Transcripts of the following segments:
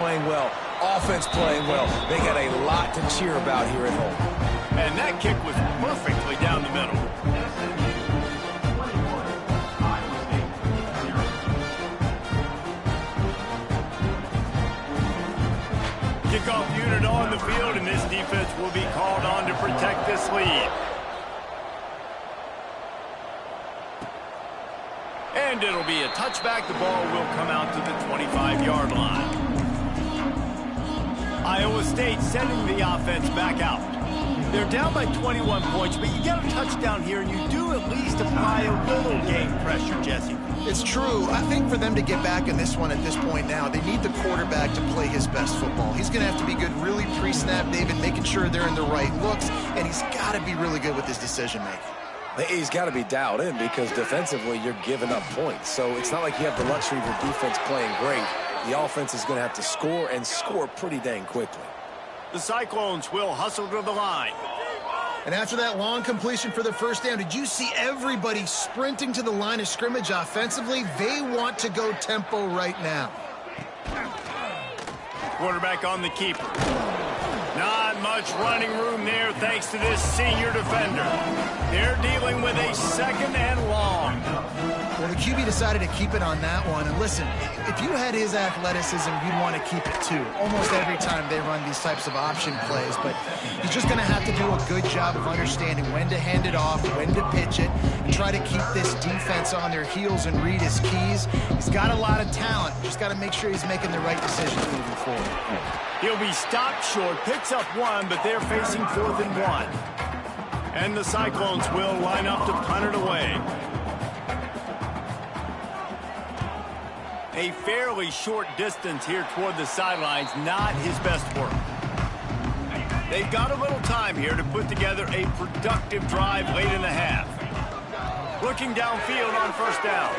playing well, offense playing well. They got a lot to cheer about here at home. And that kick was perfectly down the middle. Kickoff unit on the field, and this defense will be called on to protect this lead. And it'll be a touchback. The ball will come out to the 25-yard line. Iowa State sending the offense back out. They're down by 21 points, but you get a touchdown here, and you do at least apply a little game pressure, Jesse. It's true. I think for them to get back in this one at this point now, they need the quarterback to play his best football. He's going to have to be good really pre-snap, David, making sure they're in the right looks, and he's got to be really good with his decision-making. He's got to be dialed in because defensively you're giving up points. So it's not like you have the luxury of your defense playing great. The offense is going to have to score and score pretty dang quickly. The Cyclones will hustle to the line. And after that long completion for the first down, did you see everybody sprinting to the line of scrimmage offensively? They want to go tempo right now. Quarterback on the keeper. Not much running room there thanks to this senior defender. They're dealing with a second and long. Well, the QB decided to keep it on that one. And listen, if you had his athleticism, you'd want to keep it too. Almost every time they run these types of option plays. But he's just going to have to do a good job of understanding when to hand it off, when to pitch it, and try to keep this defense on their heels and read his keys. He's got a lot of talent. Just got to make sure he's making the right decisions moving forward. He'll be stopped short, picks up one, but they're facing 4th and 1. And the Cyclones will line up to punt it away. A fairly short distance here toward the sidelines, not his best work. They've got a little time here to put together a productive drive late in the half. Looking downfield on first down.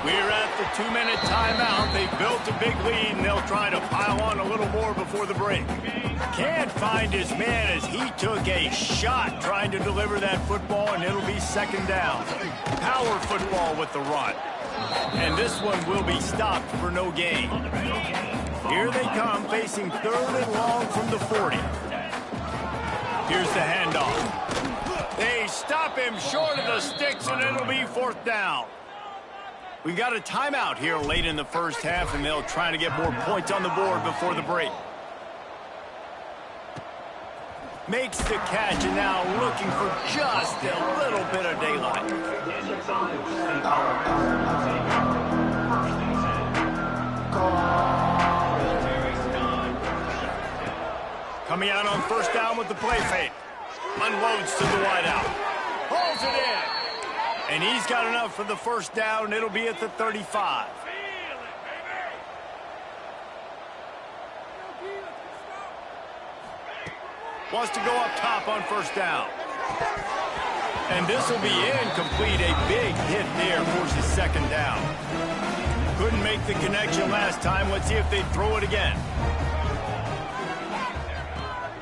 We're at the 2-minute timeout. They've built a big lead, and they'll try to pile on a little more before the break. Can't find his man as he took a shot trying to deliver that football, and it'll be second down. Power football with the run. And this one will be stopped for no gain. Here they come, facing 3rd and long from the 40. Here's the handoff. They stop him short of the sticks, and it'll be 4th down. We've got a timeout here late in the first half, and they'll try to get more points on the board before the break. Makes the catch, and now looking for just a little bit of daylight. Coming out on first down with the play fake. Unloads to the wideout. Pulls it in. And he's got enough for the first down. It'll be at the 35. Wants to go up top on first down. And this will be incomplete. A big hit there forces second down. Couldn't make the connection last time. Let's see if they throw it again.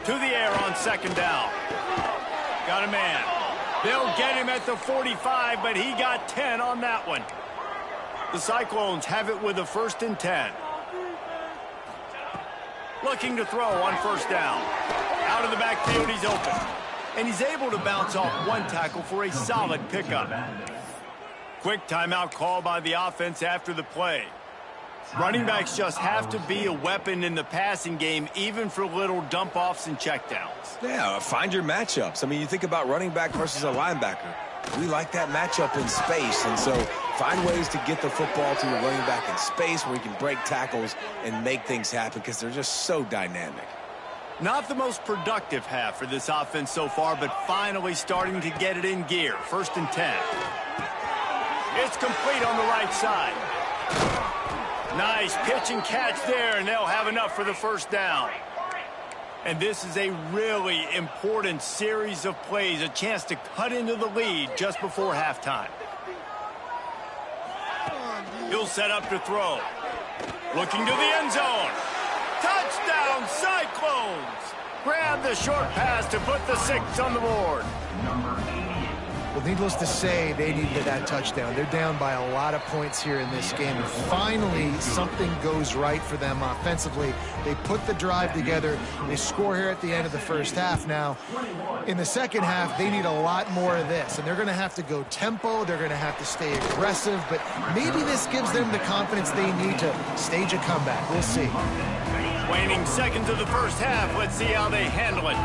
To the air on second down. Got a man. They'll get him at the 45, but he got 10 on that one. The Cyclones have it with a 1st and 10. Looking to throw on first down. Out of the backfield, he's open. And he's able to bounce off one tackle for a solid pickup. Quick timeout call by the offense after the play. Running backs just have to be a weapon in the passing game, even for little dump-offs and checkdowns. Yeah, find your matchups. I mean, you think about running back versus a linebacker. We like that matchup in space, and so find ways to get the football to your running back in space where he can break tackles and make things happen because they're just so dynamic. Not the most productive half for this offense so far, but finally starting to get it in gear. 1st and 10. It's complete on the right side. Nice pitch and catch there, and they'll have enough for the first down. And this is a really important series of plays, a chance to cut into the lead just before halftime. He'll set up to throw. Looking to the end zone. Touchdown, Cyclones! Grab the short pass to put the 6 on the board. Well, needless to say, they needed that touchdown. They're down by a lot of points here in this game. And finally, something goes right for them offensively. They put the drive together. They score here at the end of the first half. Now, in the second half, they need a lot more of this. And they're going to have to go tempo. They're going to have to stay aggressive. But maybe this gives them the confidence they need to stage a comeback. We'll see. Waning seconds of the first half. Let's see how they handle it.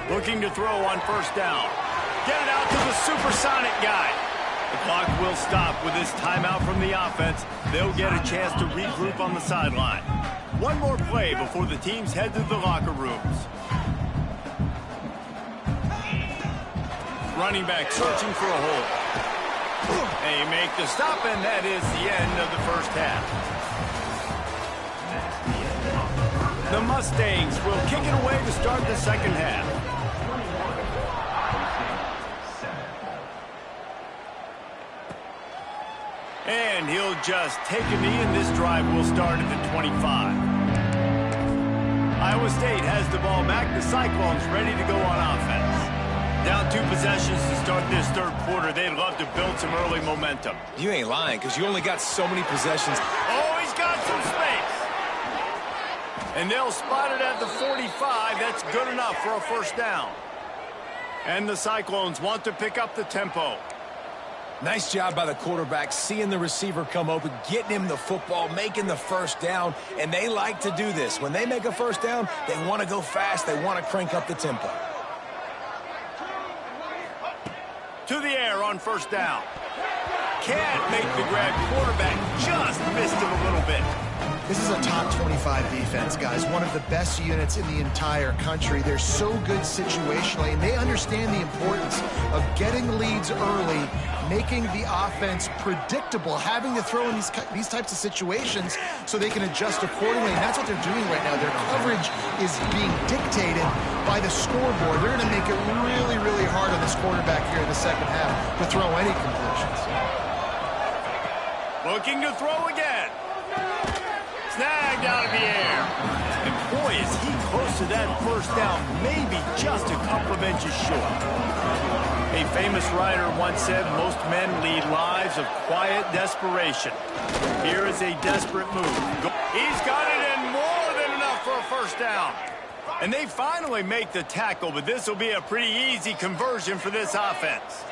Looking to throw on first down. Get it out to the supersonic guy. The clock will stop with this timeout from the offense. They'll get a chance to regroup on the sideline. One more play before the teams head to the locker rooms. Running back searching for a hole. They make the stop, and that is the end of the first half. The Mustangs will kick it away to start the second half. And he'll just take a knee, and this drive will start at the 25. Iowa State has the ball back. The Cyclones ready to go on offense. Down 2 possessions to start this third quarter. They'd love to build some early momentum. You ain't lying, because you only got so many possessions. Oh, he's got some space. And they'll spot it at the 45. That's good enough for a first down. And the Cyclones want to pick up the tempo. Nice job by the quarterback, seeing the receiver come open, getting him the football, making the first down, and they like to do this. When they make a first down, they want to go fast. They want to crank up the tempo. To the air on first down. Can't make the grab. Quarterback just missed him a little bit. This is a top 25 defense, guys. One of the best units in the entire country. They're so good situationally, and they understand the importance of getting leads early, making the offense predictable, having to throw in these types of situations so they can adjust accordingly. And that's what they're doing right now. Their coverage is being dictated by the scoreboard. They're going to make it really, really hard on this quarterback here in the second half to throw any completions. Looking to throw again. Snagged out of the air. And boy, is he close to that first down, maybe just a couple of inches short. A famous writer once said, most men lead lives of quiet desperation. Here is a desperate move. He's got it in more than enough for a first down. And they finally make the tackle, but this will be a pretty easy conversion for this offense.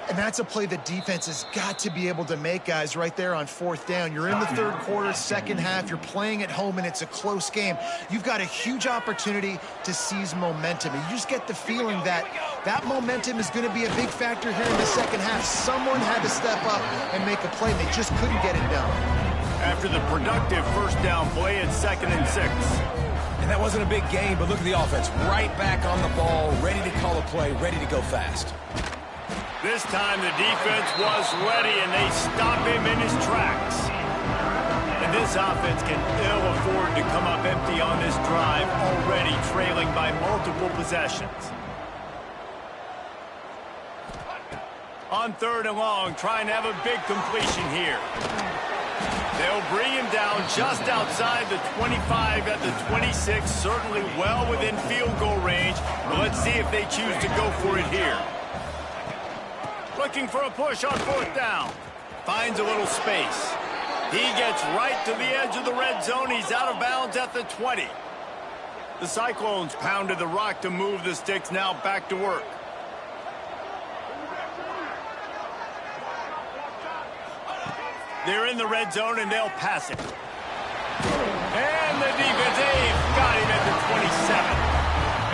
And that's a play the defense has got to be able to make, guys, right there on fourth down. You're in the third quarter, second half. You're playing at home, and it's a close game. You've got a huge opportunity to seize momentum. And you just get the feeling that that momentum is going to be a big factor here in the second half. Someone had to step up and make a play. They just couldn't get it done. After the productive first down play, it's 2nd and 6. And that wasn't a big gain, but look at the offense. Right back on the ball, ready to call a play, ready to go fast. This time the defense was ready, and they stop him in his tracks. And this offense can ill afford to come up empty on this drive, already trailing by multiple possessions. On 3rd and long, trying to have a big completion here. They'll bring him down just outside the 25 at the 26, certainly well within field goal range. But let's see if they choose to go for it here. Looking for a push on 4th down. Finds a little space. He gets right to the edge of the red zone. He's out of bounds at the 20. The Cyclones pounded the rock to move the sticks. Now back to work. They're in the red zone, and they'll pass it. And the defense, they've got him at the 27.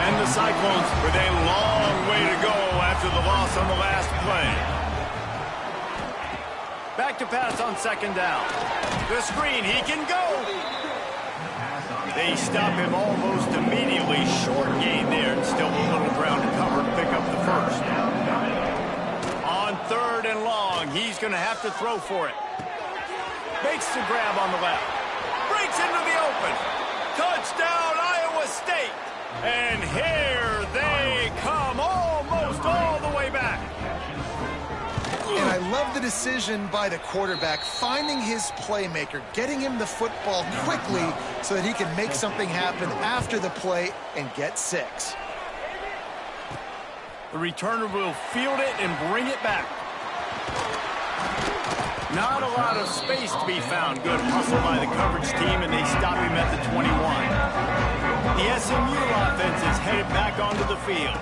And the Cyclones with a long way to go after the loss on the last play. Back to pass on 2nd down. The screen, he can go. They stop him almost immediately. Short gain there, and still a little ground to cover to pick up the first. On 3rd and long, he's going to have to throw for it. Makes the grab on the left. Breaks into the open. Touchdown, Iowa State. And here they come, almost all the way back. And I love the decision by the quarterback, finding his playmaker, getting him the football quickly so that he can make something happen after the play and get 6. The returner will field it and bring it back. Not a lot of space to be found. Good hustle by the coverage team, and they stop him at the 21. The SMU offense is headed back onto the field.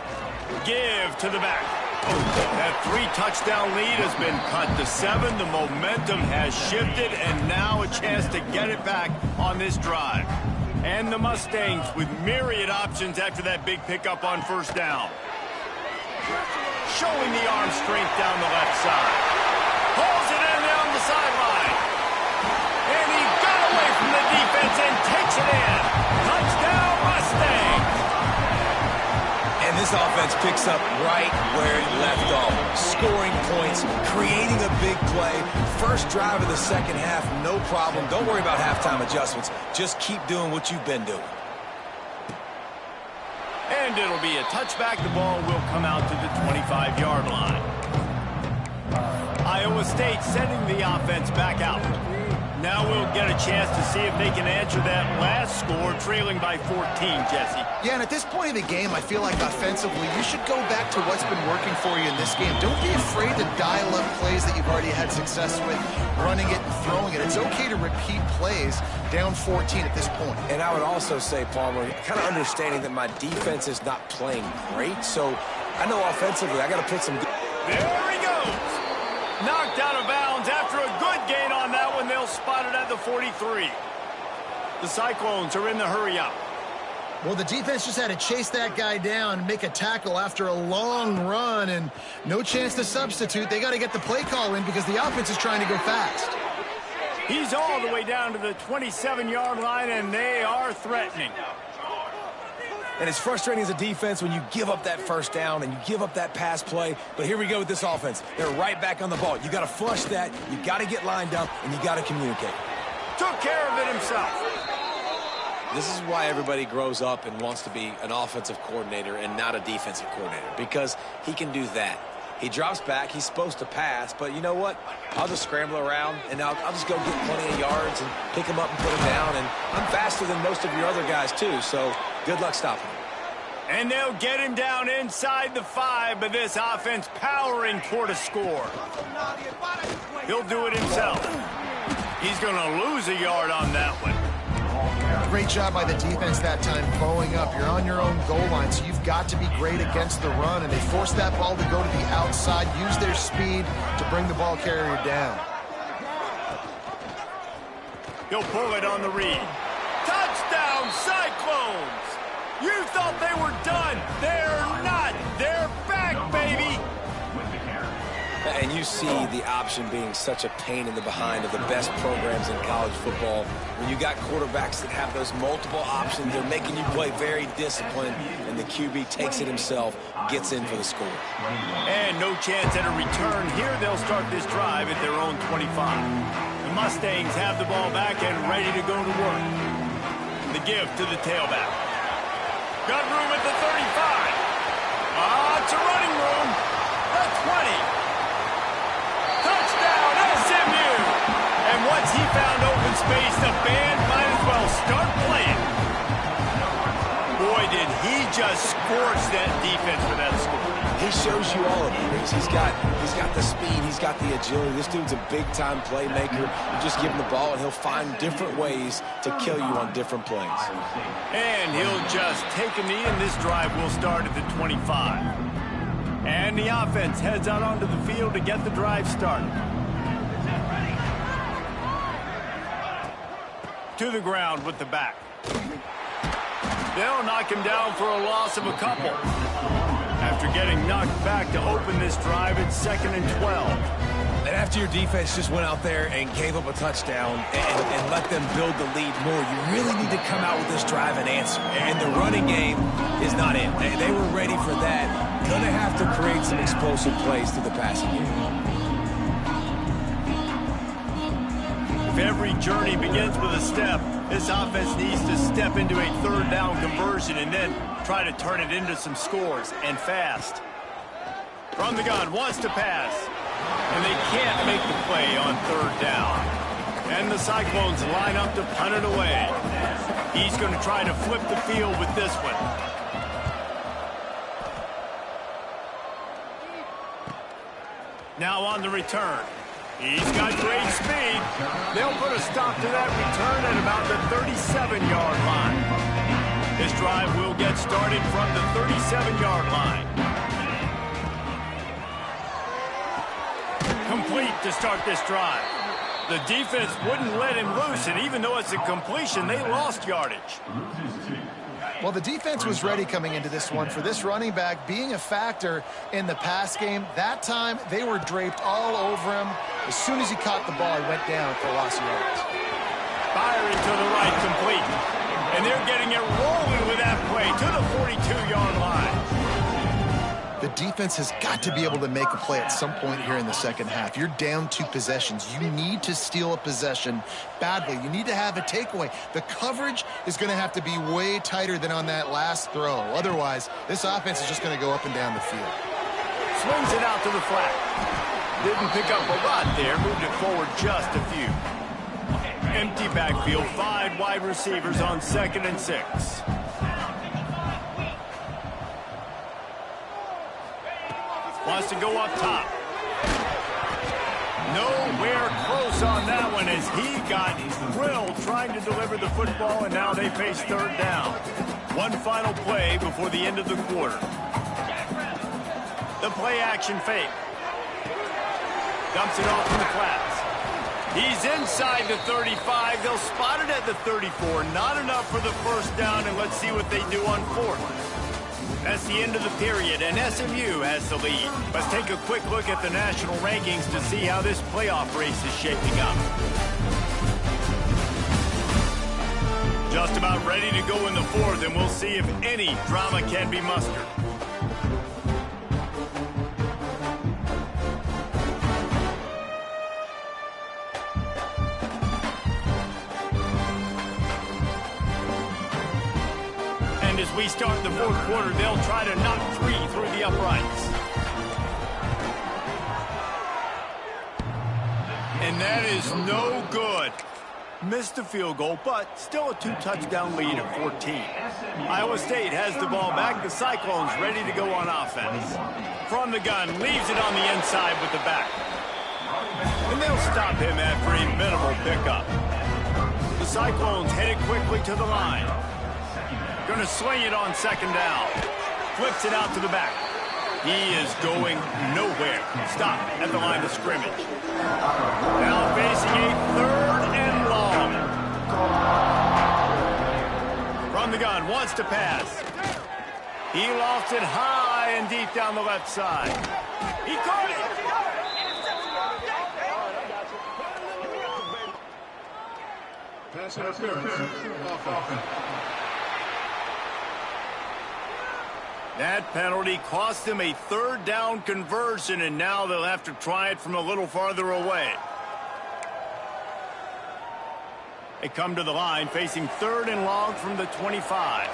Give to the back. That 3-touchdown lead has been cut to 7. The momentum has shifted, and now a chance to get it back on this drive. And the Mustangs with myriad options after that big pickup on first down. Showing the arm strength down the left side. Pulls it in down the sideline. And he got away from the defense and takes it in. Touchdown, Mustangs. And this offense picks up right where it left off. Scoring points, creating a big play. First drive of the second half, no problem. Don't worry about halftime adjustments. Just keep doing what you've been doing. And it'll be a touchback. The ball will come out to the 25-yard line. Iowa State sending the offense back out. Now we'll get a chance to see if they can answer that last score, trailing by 14, Jesse. Yeah, and at this point of the game, I feel like offensively, you should go back to what's been working for you in this game. Don't be afraid to dial up plays that you've already had success with, running it and throwing it. It's okay to repeat plays down 14 at this point. And I would also say, Palmer, kind of understanding that my defense is not playing great, so I know offensively I got to put some... There he goes! Knocked out of bounds after a good gain on that one. They'll spot it at the 43. The Cyclones are in the hurry-up. Well, the defense just had to chase that guy down and make a tackle after a long run, and no chance to substitute. They got to get the play call in because the offense is trying to go fast. He's all the way down to the 27-yard line, and they are threatening. And it's frustrating as a defense when you give up that first down and you give up that pass play. But here we go with this offense. They're right back on the ball. You got to flush that. You got to get lined up, and you got to communicate. Took care of it himself. This is why everybody grows up and wants to be an offensive coordinator and not a defensive coordinator, because he can do that. He drops back. He's supposed to pass, but you know what? I'll just scramble around, and I'll just go get plenty of yards and pick him up and put him down. And I'm faster than most of your other guys, too, so good luck stopping him. And they'll get him down inside the 5, but this offense powering toward a score. He'll do it himself. He's going to lose a yard on that one. Great job by the defense that time, bowing up. You're on your own goal line, so you've got to be great against the run, and they forced that ball to go to the outside, use their speed to bring the ball carrier down. He'll pull it on the read. Touchdown, Cyclones! You thought they were done. They're not. They're back, baby. And you see the option being such a pain in the behind of the best programs in college football. When you got quarterbacks that have those multiple options, they're making you play very disciplined, and the QB takes it himself, gets in for the score. And no chance at a return here. They'll start this drive at their own 25. The Mustangs have the ball back and ready to go to work. The give to the tailback. Got room at the 35. It's a running room. The 20. Touchdown, SMU! And once he found open space, the band might as well start playing. Boy, did he just scorch that defense for that score. He shows you all of it. He's got the speed, he's got the agility. This dude's a big-time playmaker. You just give him the ball, and he'll find different ways to kill you on different plays. And he'll just take a knee, and this drive will start at the 25. And the offense heads out onto the field to get the drive started. To the ground with the back. They'll knock him down for a loss of a couple. After getting knocked back to open this drive, it's 2nd and 12. And after your defense just went out there and gave up a touchdown and let them build the lead more, you really need to come out with this drive and answer. And the running game is not in. They were ready for that. Going to have to create some explosive plays through the passing game. If every journey begins with a step, this offense needs to step into a 3rd down conversion and then try to turn it into some scores, and fast. From the gun, wants to pass. And they can't make the play on third down. And the Cyclones line up to punt it away. He's going to try to flip the field with this one. Now on the return. He's got great speed. They'll put a stop to that return at about the 37-yard line. This drive will get started from the 37-yard line. Complete to start this drive. The defense wouldn't let him loose, and even though it's a completion, they lost yardage. Well, the defense was ready coming into this one for this running back being a factor in the pass game. That time, they were draped all over him. As soon as he caught the ball, he went down for a loss of yards. Firing to the right, complete. And they're getting it rolling with that play to the 42-yard line. The defense has got to be able to make a play at some point here in the second half. You're down 2 possessions. You need to steal a possession badly. You need to have a takeaway. The coverage is going to have to be way tighter than on that last throw. Otherwise, this offense is just going to go up and down the field. Swings it out to the flat. Didn't pick up a lot there. Moved it forward just a few. Empty backfield. 5 wide receivers on 2nd and 6. Wants to go up top. Nowhere close on that one as he got drilled trying to deliver the football, and now they face third down. One final play before the end of the quarter. The play action fake. Dumps it off in the flats. He's inside the 35. They'll spot it at the 34. Not enough for the first down, and let's see what they do on 4th. That's the end of the period, and SMU has the lead. Let's take a quick look at the national rankings to see how this playoff race is shaping up. Just about ready to go in the 4th, and we'll see if any drama can be mustered. As we start the 4th quarter, they'll try to knock 3 through the uprights. And that is no good. Missed the field goal, but still a 2-touchdown lead at 14. Iowa State has the ball back. The Cyclones ready to go on offense. From the gun, leaves it on the inside with the back. And they'll stop him after a minimal pickup. The Cyclones headed quickly to the line. Going to swing it on 2nd down. Flips it out to the back. He is going nowhere. Stop at the line of scrimmage. Now facing a 3rd and long. From the gun, wants to pass. He lost it high and deep down the left side. He caught it. Pass interference. That penalty cost them a 3rd down conversion, and now they'll have to try it from a little farther away. They come to the line facing 3rd and long from the 25.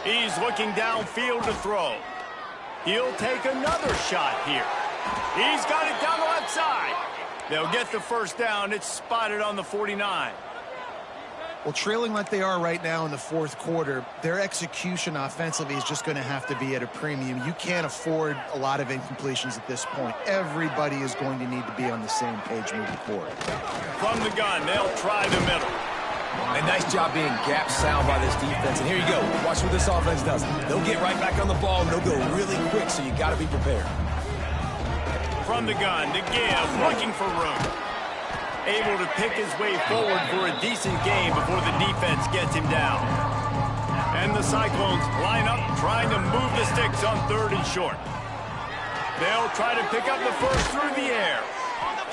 He's looking downfield to throw. He'll take another shot here. He's got it down the left side. They'll get the first down. It's spotted on the 49. Well, trailing like they are right now in the 4th quarter, their execution offensively is just going to have to be at a premium. You can't afford a lot of incompletions at this point. Everybody is going to need to be on the same page moving forward. From the gun, they'll try the middle. A nice job being gap sound by this defense. And here you go. Watch what this offense does. They'll get right back on the ball, and they'll go really quick, so you got to be prepared. From the gun to give, looking for room. Able to pick his way forward for a decent game before the defense gets him down. And the Cyclones line up trying to move the sticks on 3rd and short. They'll try to pick up the first through the air.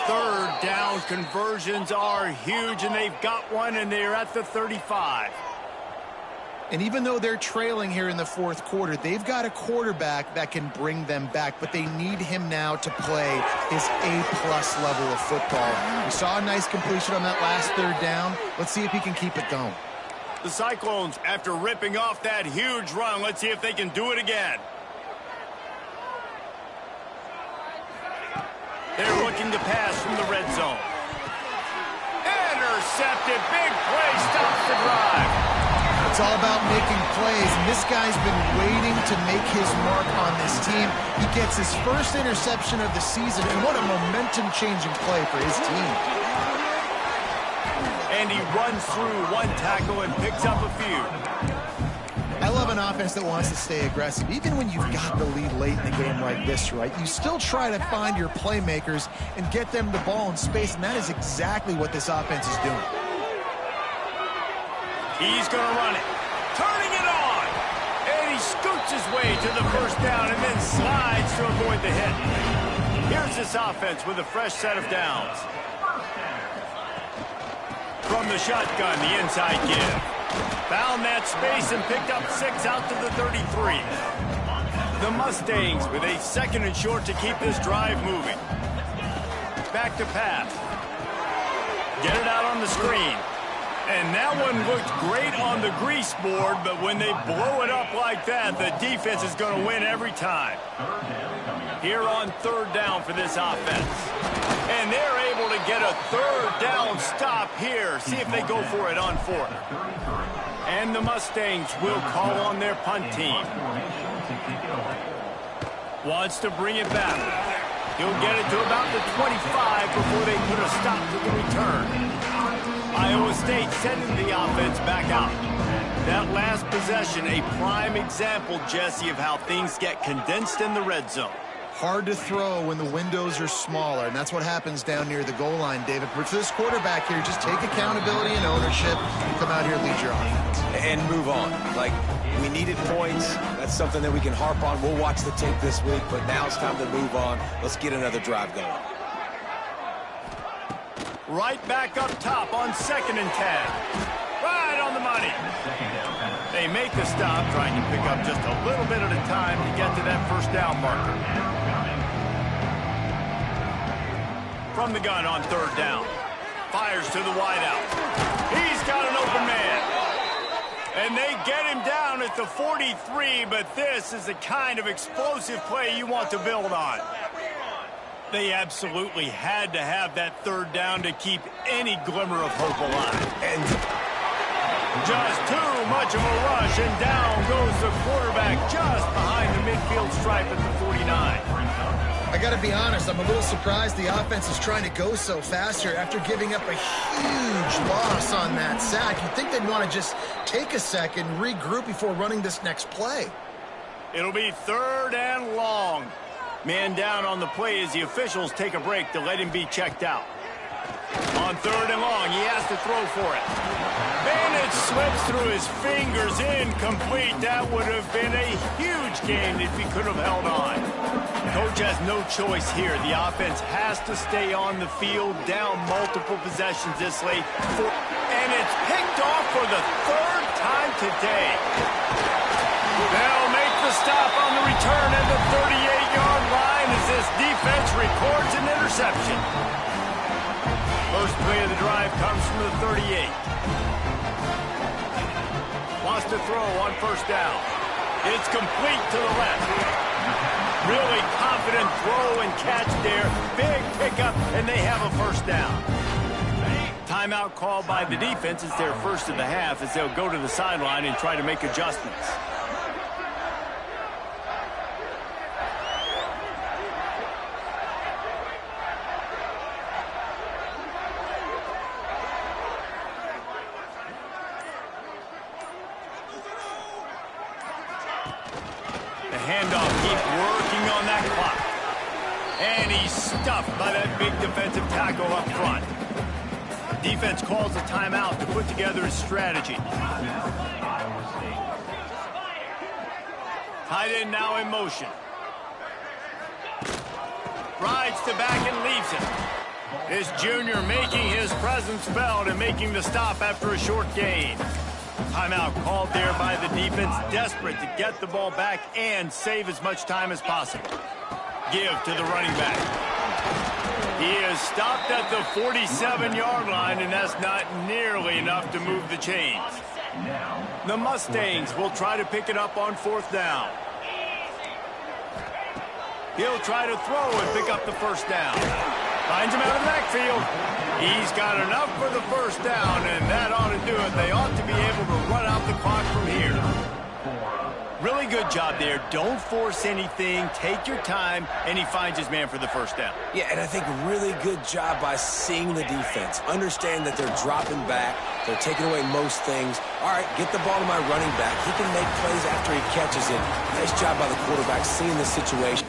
3rd down conversions are huge, and they've got one, and they're at the 35. And even though they're trailing here in the 4th quarter, they've got a quarterback that can bring them back, but they need him now to play his A+ level of football. We saw a nice completion on that last 3rd down. Let's see if he can keep it going. The Cyclones, after ripping off that huge run, let's see if they can do it again. to pass from the red zone. Intercepted. Big play. Stops the drive. It's all about making plays, and this guy's been waiting to make his mark on this team. He gets his first interception of the season, and what a momentum-changing play for his team. And he runs through one tackle and picks up a few. I love an offense that wants to stay aggressive. Even when you've got the lead late in the game like this, right, you still try to find your playmakers and get them the ball in space, and that is exactly what this offense is doing. He's going to run it. Turning it on. And he scoots his way to the first down and then slides to avoid the hit. Here's this offense with a fresh set of downs. From the shotgun, the inside give. Found that space and picked up 6 out to the 33. The Mustangs with a second and short to keep this drive moving. Back to pass. Get it out on the screen. And that one looked great on the grease board, but when they blow it up like that, the defense is going to win every time. Here on third down for this offense. And they're able to get a third down stop here. See if they go for it on fourth. And the Mustangs will call on their punt team. Wants to bring it back. He'll get it to about the 25 before they put a stop to the return. Iowa State sending the offense back out. That last possession, a prime example, Jesse, of how things get condensed in the red zone. Hard to throw when the windows are smaller, and that's what happens down near the goal line, David. But for this quarterback here, just take accountability and ownership and come out here and lead your offense. And move on. Like, we needed points. That's something that we can harp on. We'll watch the tape this week, but now it's time to move on. Let's get another drive going. Right back up top on 2nd and 10. Right on the money. They make the stop, trying to pick up just a little bit at a time to get to that first down marker. From the gun on third down. Fires to the wideout. He's got an open man. And they get him down at the 43, but this is the kind of explosive play you want to build on. They absolutely had to have that third down to keep any glimmer of hope alive. And just too much of a rush, and down goes the quarterback just behind the midfield stripe at the 49. I got to be honest, I'm a little surprised the offense is trying to go so fast here after giving up a huge loss on that sack. You'd think they'd want to just take a second, regroup before running this next play. It'll be third and long. Man down on the play as the officials take a break to let him be checked out. On third and long, he has to throw for it. And it slips through his fingers, incomplete. That would have been a huge gain if he could have held on. Coach has no choice here. The offense has to stay on the field, down multiple possessions this late. And it's picked off for the third time today. They'll make the stop on the return at the 38-yard line as this defense records an interception. First play of the drive comes from the 38. Wants to throw on first down. It's complete to the left. Really confident throw and catch there. Big pickup, and they have a first down. Timeout called by the defense. It's their first of the half as they'll go to the sideline and try to make adjustments. Handoff, keep working on that clock. And he's stuffed by that big defensive tackle up front. Defense calls a timeout to put together a strategy. Tight end now in motion. Rides to back and leaves it. This junior making his presence felt and making the stop after a short gain. Timeout called there by the defense, desperate to get the ball back and save as much time as possible. Give to the running back. He is stopped at the 47-yard line, and that's not nearly enough to move the chains. The Mustangs will try to pick it up on fourth down. He'll try to throw and pick up the first down. Finds him out of the backfield. He's got enough for the first down, and that ought to do it. They ought to be able to run out the clock from here. Really good job there. Don't force anything. Take your time, and he finds his man for the first down. Yeah, and I think really good job by seeing the defense. Understand that they're dropping back. They're taking away most things. All right, get the ball to my running back. He can make plays after he catches it. Nice job by the quarterback seeing the situation.